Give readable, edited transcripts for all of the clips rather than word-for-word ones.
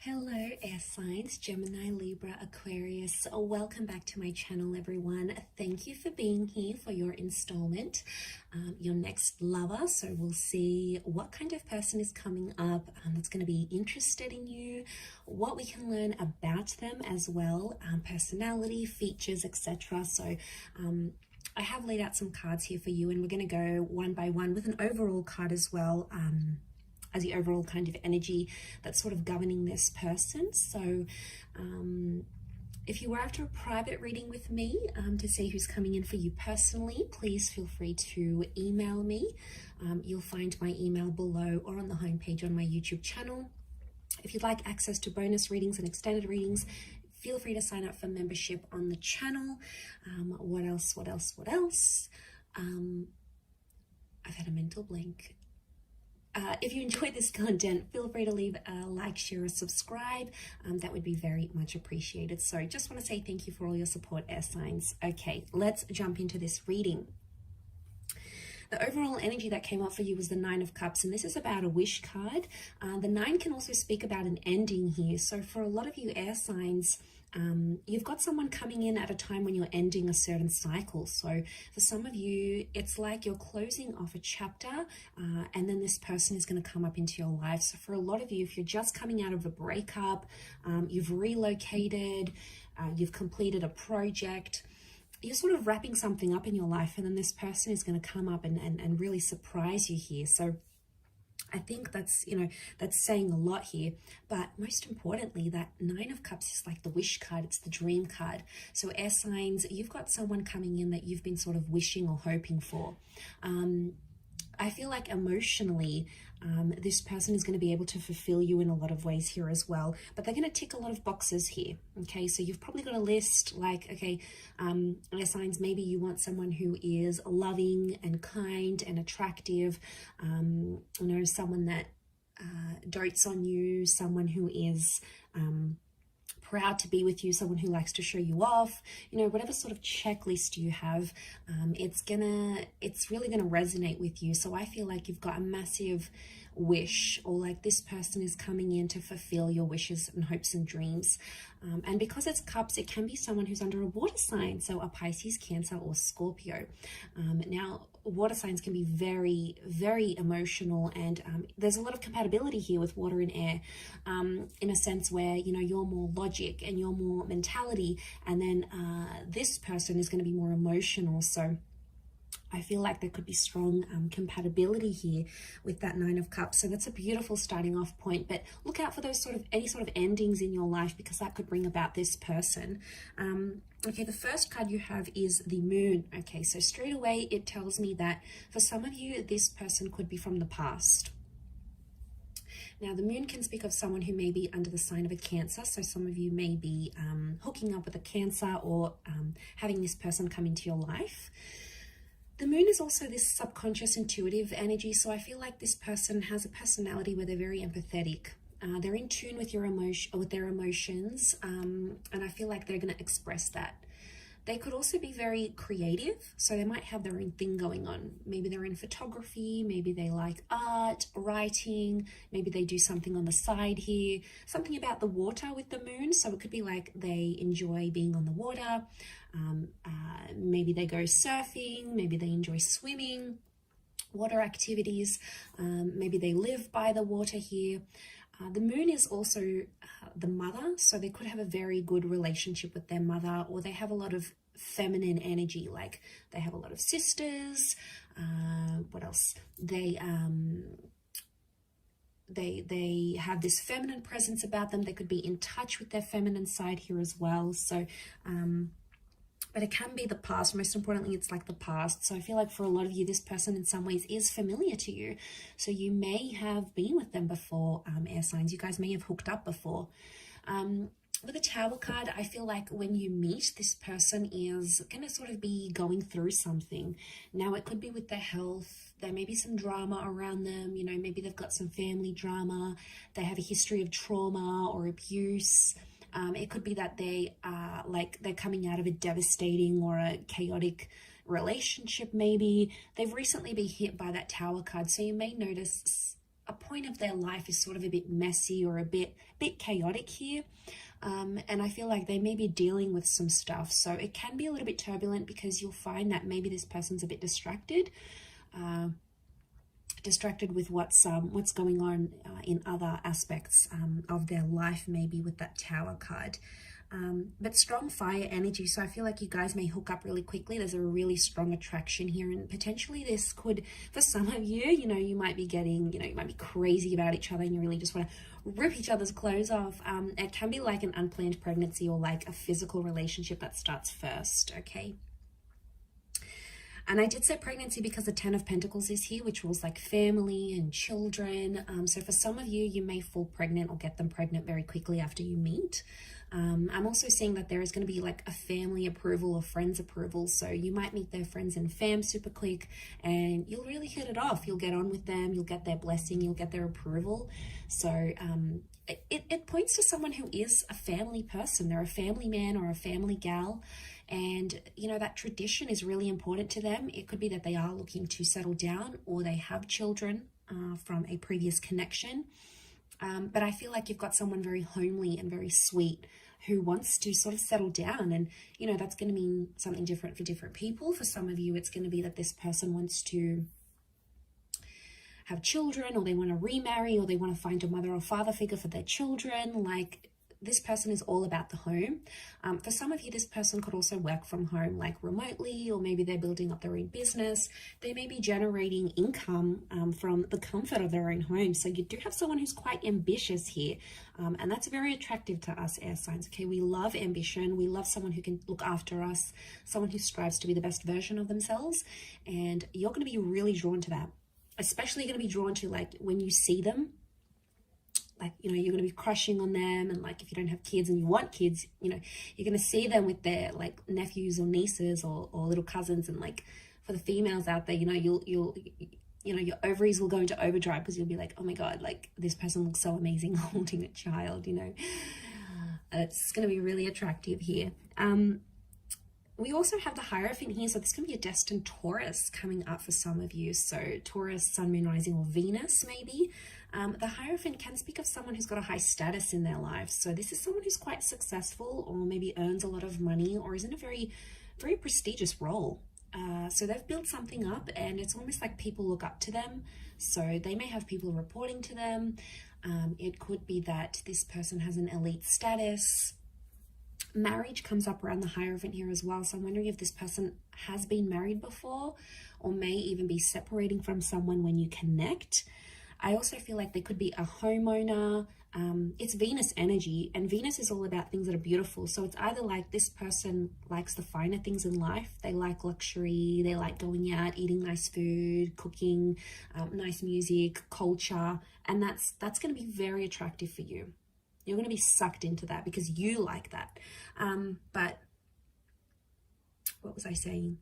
Hello, air signs, Gemini, Libra, Aquarius. Welcome back to my channel, everyone. Thank you for being here for your installment, your next lover. So we'll see what kind of person is coming up that's going to be interested in you, what we can learn about them as well, personality, features, etc. So I have laid out some cards here for you, and we're going to go one by one with an overall card as well. As the overall kind of energy that's sort of governing this person. So if you were after a private reading with me to see who's coming in for you personally, please feel free to email me. You'll find my email below or on the homepage on my YouTube channel. If you'd like access to bonus readings and extended readings, feel free to sign up for membership on the channel. What else? I've had a mental blank. If you enjoyed this content, feel free to leave a like, share, or subscribe. That would be very much appreciated. So just want to say thank you for all your support, air signs. Okay, let's jump into this reading. The overall energy that came up for you was the Nine of Cups, and this is about a wish card. The Nine can also speak about an ending here. So for a lot of you air signs, you've got someone coming in at a time when you're ending a certain cycle. So for some of you, it's like you're closing off a chapter and then this person is going to come up into your life. So for a lot of you, if you're just coming out of a breakup, you've relocated, you've completed a project, you're sort of wrapping something up in your life, and then this person is going to come up and really surprise you here. So I think that's, that's saying a lot here. But most importantly, that Nine of Cups is like the wish card. It's the dream card. So air signs, you've got someone coming in that you've been sort of wishing or hoping for. I feel like emotionally, this person is going to be able to fulfill you in a lot of ways here as well, but they're going to tick a lot of boxes here. Okay, so you've probably got a list like, okay, air signs, maybe you want someone who is loving and kind and attractive, someone that dotes on you, someone who is proud to be with you, someone who likes to show you off, whatever sort of checklist you have, it's really gonna resonate with you. So I feel like you've got a massive wish, or like this person is coming in to fulfill your wishes and hopes and dreams. And because it's cups, it can be someone who's under a water sign, so a Pisces, Cancer, or Scorpio. Now, water signs can be very, very emotional, and there's a lot of compatibility here with water and air, in a sense where, you're more logic and you're more mentality, and then this person is going to be more emotional. So I feel like there could be strong compatibility here with that Nine of Cups. So that's a beautiful starting off point, but look out for those any sort of endings in your life, because that could bring about this person. Okay, the first card you have is the Moon. Okay, so straight away it tells me that for some of you, this person could be from the past. Now, the Moon can speak of someone who may be under the sign of a Cancer. So some of you may be hooking up with a Cancer, or having this person come into your life. The Moon is also this subconscious intuitive energy. So I feel like this person has a personality where they're very empathetic. They're in tune with their emotions, and I feel like they're going to express that. They could also be very creative, so they might have their own thing going on. Maybe they're in photography, maybe they like art, writing, maybe they do something on the side here, something about the water with the Moon. So it could be like they enjoy being on the water, maybe they go surfing, maybe they enjoy swimming, water activities, maybe they live by the water here. The Moon is also the mother, so they could have a very good relationship with their mother, or they have a lot of feminine energy, like they have a lot of sisters. What else? They have this feminine presence about them. They could be in touch with their feminine side here as well. So but it can be the past. Most importantly, it's like the past. So I feel like for a lot of you, this person in some ways is familiar to you. So you may have been with them before, air signs. You guys may have hooked up before. With a Tower card, I feel like when you meet, this person is going to sort of be going through something. Now, it could be with their health. There may be some drama around them. Maybe they've got some family drama. They have a history of trauma or abuse. It could be that they are they're coming out of a devastating or a chaotic relationship. Maybe they've recently been hit by that Tower card. So you may notice a point of their life is sort of a bit messy or a bit chaotic here. And I feel like they may be dealing with some stuff. So it can be a little bit turbulent because you'll find that maybe this person's a bit distracted. Distracted with what's going on in other aspects of their life, maybe with that Tower card. But strong fire energy, so I feel like you guys may hook up really quickly. There's a really strong attraction here, and potentially this could, for some of you, you might be getting, you might be crazy about each other and you really just want to rip each other's clothes off. It can be like an unplanned pregnancy or like a physical relationship that starts first, okay? And I did say pregnancy because the 10 of Pentacles is here, which rules like family and children. So for some of you, you may fall pregnant or get them pregnant very quickly after you meet. I'm also seeing that there is going to be like a family approval or friends approval. So you might meet their friends and fam super quick and you'll really hit it off. You'll get on with them. You'll get their blessing. You'll get their approval. So it points to someone who is a family person. They're a family man or a family gal. And, that tradition is really important to them. It could be that they are looking to settle down or they have children from a previous connection. But I feel like you've got someone very homely and very sweet who wants to sort of settle down. And, that's going to mean something different for different people. For some of you, it's going to be that this person wants to have children, or they want to remarry, or they want to find a mother or father figure for their children. Like, this person is all about the home. For some of you, this person could also work from home, like remotely, or maybe they're building up their own business. They may be generating income from the comfort of their own home. So you do have someone who's quite ambitious here. And that's very attractive to us air signs. Okay, we love ambition. We love someone who can look after us, someone who strives to be the best version of themselves. And you're going to be really drawn to that. Especially going to be drawn to, like, when you see them, like, you're going to be crushing on them. And like, if you don't have kids and you want kids, you're going to see them with their like nephews or nieces or little cousins. And like, for the females out there, you'll your ovaries will go into overdrive because you'll be like, oh my God, like, this person looks so amazing holding a child, It's going to be really attractive here. We also have the Hierophant here, so this can be a destined Taurus coming up for some of you. So Taurus, Sun, Moon, Rising, or Venus maybe. The Hierophant can speak of someone who's got a high status in their life. So this is someone who's quite successful, or maybe earns a lot of money, or is in a very, very prestigious role. So they've built something up, and it's almost like people look up to them. So they may have people reporting to them. It could be that this person has an elite status. Marriage comes up around the Hierophant here as well. So I'm wondering if this person has been married before, or may even be separating from someone when you connect. I also feel like they could be a homeowner. It's Venus energy, and Venus is all about things that are beautiful. So it's either like this person likes the finer things in life. They like luxury. They like going out, eating nice food, cooking, nice music, culture. And that's going to be very attractive for you. You're going to be sucked into that because you like that. But what was I saying?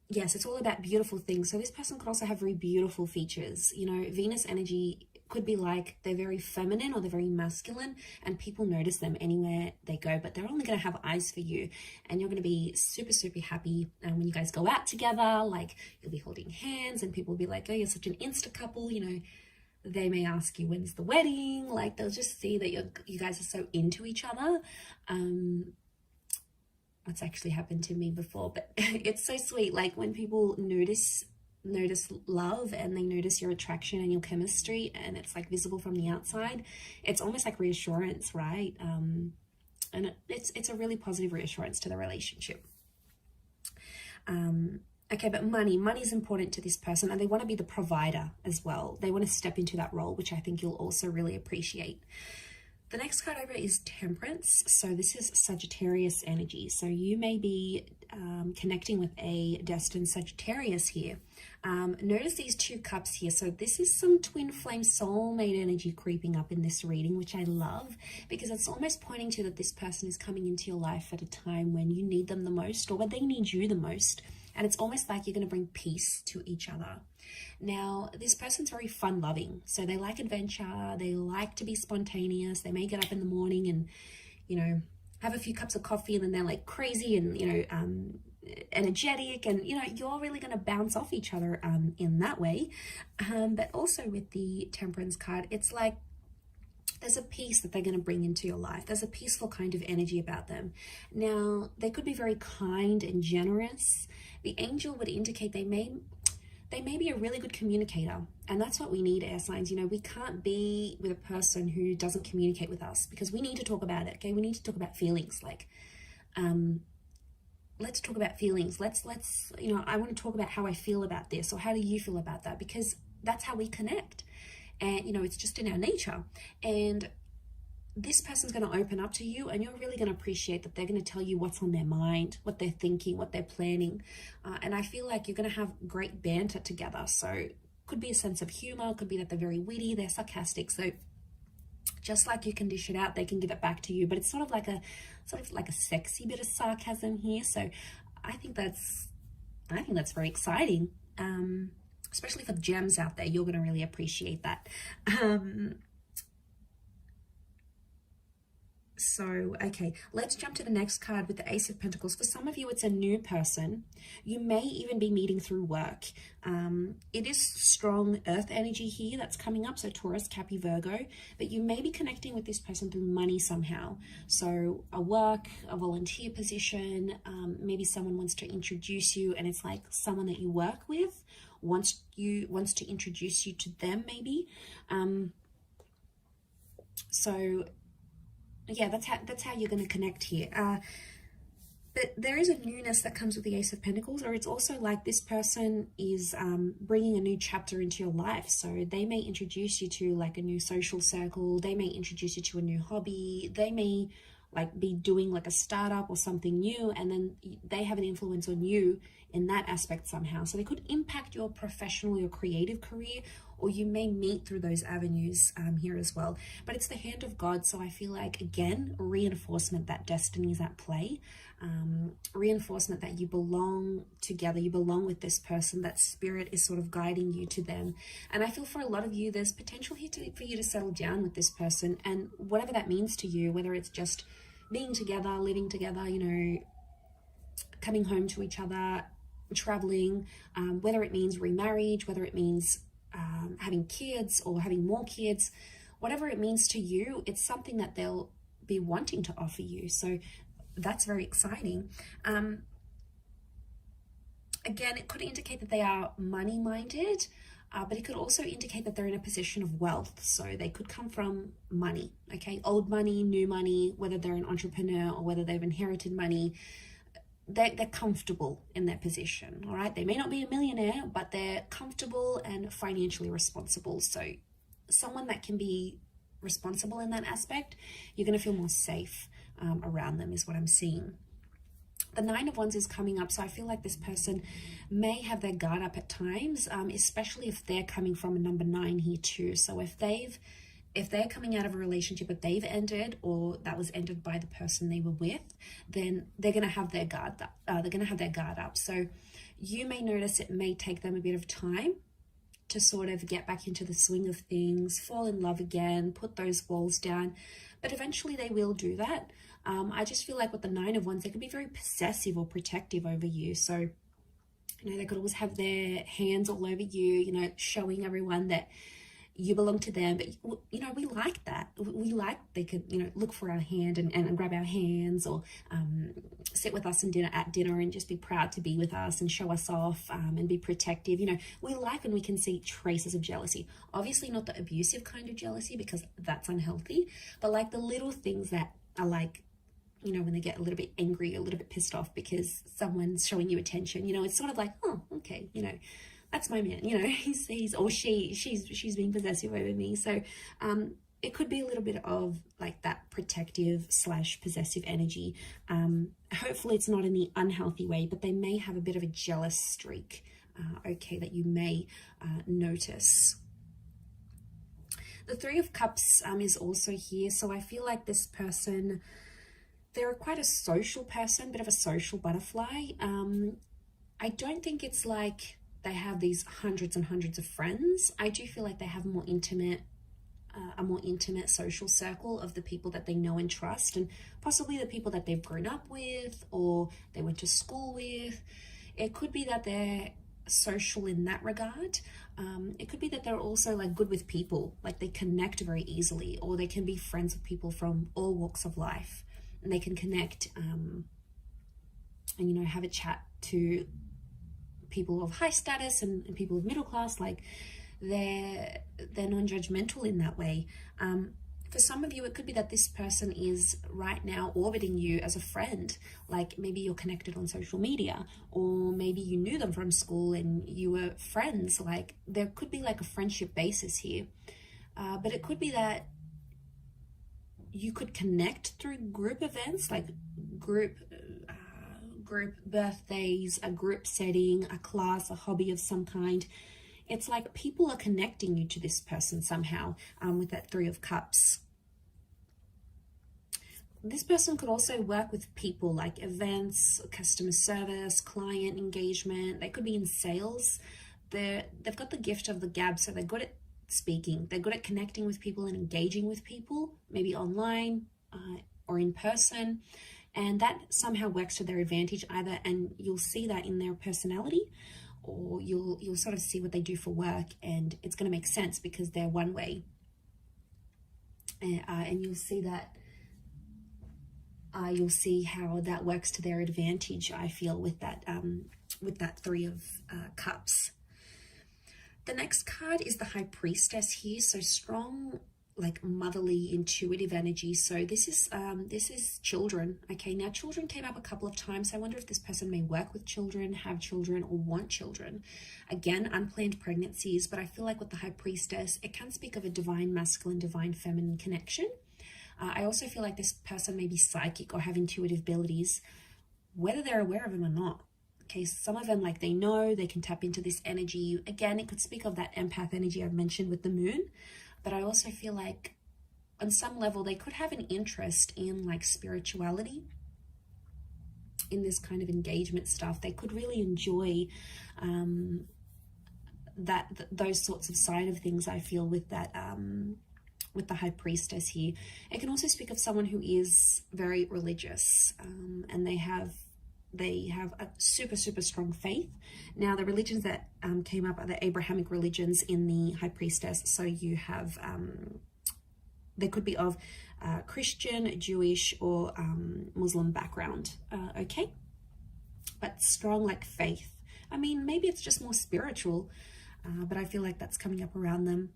Yes, it's all about beautiful things. So this person could also have very beautiful features. Venus energy could be like they're very feminine or they're very masculine, and people notice them anywhere they go, but they're only going to have eyes for you, and you're going to be super, super happy when you guys go out together. Like, you'll be holding hands and people will be like, oh, you're such an Insta couple, They may ask you, when's the wedding? Like, they'll just see that you guys are so into each other. What's actually happened to me before, but it's so sweet. Like, when people notice love and they notice your attraction and your chemistry, and it's like visible from the outside, it's almost like reassurance, right? And it's a really positive reassurance to the relationship. Okay, but money is important to this person, and they want to be the provider as well. They want to step into that role, which I think you'll also really appreciate. The next card over is Temperance. So this is Sagittarius energy. So you may be connecting with a destined Sagittarius here. Notice these 2 cups here. So this is some twin flame soulmate energy creeping up in this reading, which I love, because it's almost pointing to that this person is coming into your life at a time when you need them the most, or when they need you the most. And it's almost like you're going to bring peace to each other. Now, this person's very fun-loving. So they like adventure. They like to be spontaneous. They may get up in the morning and, have a few cups of coffee, and then they're like crazy and, energetic, and you're really going to bounce off each other in that way. But also with the Temperance card, it's like there's a peace that they're going to bring into your life. There's a peaceful kind of energy about them. Now, they could be very kind and generous. The angel would indicate they may be a really good communicator, and that's what we need, air signs. We can't be with a person who doesn't communicate with us, because we need to talk about it. Okay, we need to talk about feelings. Like, let's talk about feelings. Let's I want to talk about how I feel about this, or how do you feel about that, because that's how we connect. And it's just in our nature. And this person's going to open up to you, and you're really going to appreciate that they're going to tell you what's on their mind, what they're thinking, what they're planning. And I feel like you're going to have great banter together. So could be a sense of humor, could be that they're very witty, they're sarcastic. So just like you can dish it out, they can give it back to you. But it's sort of like a sexy bit of sarcasm here. So I think that's very exciting. Especially for the gems out there, you're going to really appreciate that. So, okay, let's jump to the next card with the Ace of Pentacles. For some of you, it's a new person. You may even be meeting through work. It is strong earth energy here that's coming up, so Taurus, Cappy, Virgo. But you may be connecting with this person through money somehow. So a work, a volunteer position, maybe someone wants to introduce you, and it's like someone that you work with wants to introduce you to them, maybe. So yeah, that's how you're going to connect here. But there is a newness that comes with the Ace of Pentacles, or it's also like this person is bringing a new chapter into your life. So they may introduce you to like a new social circle. They may introduce you to a new hobby. They may like be doing like a startup or something new, and then they have an influence on you in that aspect somehow. So they could impact your professional, your creative career, or you may meet through those avenues here as well. But it's the hand of God, so I feel like, again, reinforcement that destiny is at play. Reinforcement that you belong together, you belong with this person, that spirit is sort of guiding you to them. And I feel for a lot of you, there's potential here for you to settle down with this person, and whatever that means to you, whether it's just being together, living together, coming home to each other, traveling, whether it means remarriage, whether it means having kids or having more kids, whatever it means to you, it's something that they'll be wanting to offer you. So that's very exciting. Again, it could indicate that they are money-minded, but it could also indicate that they're in a position of wealth. So they could come from money, okay? Old money, new money, whether they're an entrepreneur or whether they've inherited money, they're comfortable in their position, all right? They may not be a millionaire, but they're comfortable and financially responsible. So someone that can be responsible in that aspect, you're going to feel more safe around them is what I'm seeing. The Nine of Wands is coming up, so I feel like this person may have their guard up at times, especially if they're coming from a number 9 here too. So if they're coming out of a relationship that they've ended, or that was ended by the person they were with, then they're going to have their guard up. So you may notice it may take them a bit of time to sort of get back into the swing of things, fall in love again, put those walls down, but eventually they will do that. I just feel like with the Nine of Wands, they could be very possessive or protective over you. So, they could always have their hands all over you, showing everyone that you belong to them. But, we like that. We like they could, look for our hand and grab our hands, or sit with us at dinner and just be proud to be with us and show us off, and be protective. We like when we can see traces of jealousy. Obviously not the abusive kind of jealousy, because that's unhealthy, but like the little things that are like, when they get a little bit angry, a little bit pissed off because someone's showing you attention, it's sort of like, oh, okay, that's my man, he's or she's being possessive over me. So it could be a little bit of like that protective / possessive energy. Hopefully it's not in the unhealthy way, but they may have a bit of a jealous streak, that you may notice. The Three of Cups is also here. So I feel like this person, they're quite a social person, bit of a social butterfly. I don't think it's like they have these hundreds and hundreds of friends. I do feel like they have more intimate a more intimate social circle of the people that they know and trust, and possibly the people that they've grown up with or they went to school with. It could be that they're social in that regard. It could be that they're also like good with people, like they connect very easily, or they can be friends with people from all walks of life, and they can connect and, you know, have a chat to people of high status and people of middle class. Like they're non-judgmental in that way. For some of you, it could be that this person is right now orbiting you as a friend. Like maybe you're connected on social media, or maybe you knew them from school and you were friends. Like there could be like a friendship basis here. But it could be that you could connect through group events, like group birthdays, a group setting, a class, a hobby of some kind. It's like people are connecting you to this person somehow, with that Three of Cups. This person could also work with people, like events, customer service, client engagement. They could be in sales. They've got the gift of the gab, so they're good at speaking. They're good at connecting with people and engaging with people, maybe online or in person. And that somehow works to their advantage either, and you'll see that in their personality, or you'll sort of see what they do for work, and it's going to make sense because they're one way. And you'll see that you'll see how that works to their advantage, I feel, with that Three of Cups. The next card is the High Priestess here. So strong, like motherly, intuitive energy. So this is children. Okay, now children came up a couple of times. I wonder if this person may work with children, have children, or want children. Again, unplanned pregnancies, but I feel like with the High Priestess, it can speak of a divine masculine, divine feminine connection. I also feel like this person may be psychic or have intuitive abilities, whether they're aware of them or not. Okay, some of them, like they know, they can tap into this energy. Again, it could speak of that empath energy I've mentioned with the moon. But I also feel like on some level, they could have an interest in like spirituality, in this kind of engagement stuff. They could really enjoy those sorts of side of things, I feel, with that, with the High Priestess here. It can also speak of someone who is very religious, and they have a super, super strong faith. Now, the religions that came up are the Abrahamic religions in the High Priestess. So you have, they could be of Christian, Jewish, or Muslim background, okay? But strong, like faith. I mean, maybe it's just more spiritual, but I feel like that's coming up around them.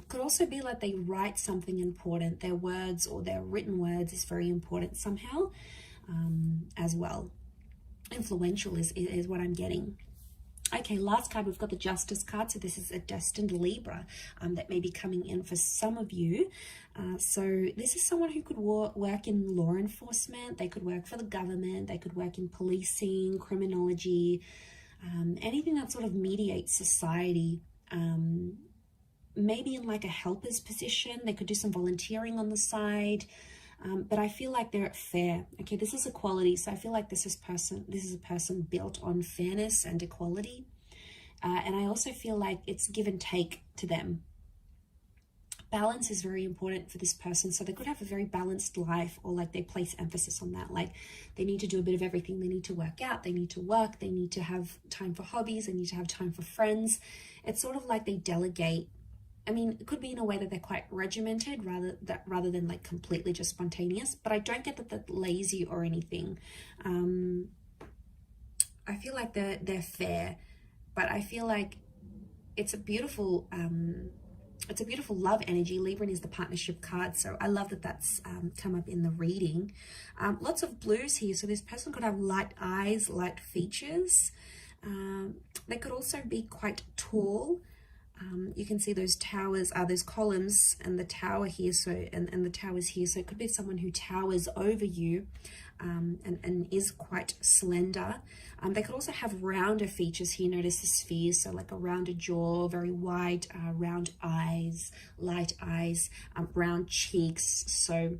Could also be like they write something important. Their words or their written words is very important somehow, as well. Influential is what I'm getting. Okay, last card, we've got the Justice card. So this is a destined Libra that may be coming in for some of you. So this is someone who could work in law enforcement. They could work for the government. They could work in policing, criminology, anything that sort of mediates society. Maybe in like a helper's position. They could do some volunteering on the side. But I feel like they're fair. Okay, this is equality. So I feel like this is a person built on fairness and equality. And I also feel like it's give and take to them. Balance is very important for this person. So they could have a very balanced life, or like they place emphasis on that. Like they need to do a bit of everything. They need to work out. They need to work. They need to have time for hobbies. They need to have time for friends. It's sort of like they delegate. I mean, it could be in a way that they're quite regimented rather than like completely just spontaneous, but I don't get that they're lazy or anything. I feel like they're fair, but I feel like it's a beautiful love energy. Libra is the partnership card, so I love that that's come up in the reading. Lots of blues here, so this person could have light eyes, light features. They could also be quite tall. You can see those towers, those columns, and the tower here. So and the towers here. So it could be someone who towers over you, and is quite slender. They could also have rounder features here. Notice the spheres, so like a rounder jaw, very wide, round eyes, light eyes, round cheeks. So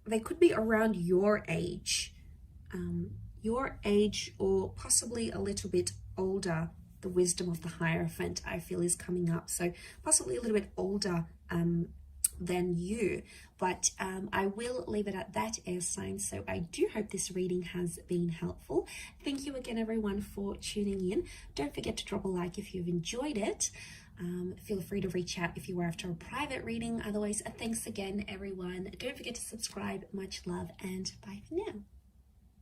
they could be around your age, or possibly a little bit older. The wisdom of the Hierophant, I feel, is coming up. So possibly a little bit older than you, but I will leave it at that, air signs. So I do hope this reading has been helpful. Thank you again, everyone, for tuning in. Don't forget to drop a like if you've enjoyed it. Feel free to reach out if you are after a private reading. Otherwise, thanks again, everyone. Don't forget to subscribe. Much love, and bye for now.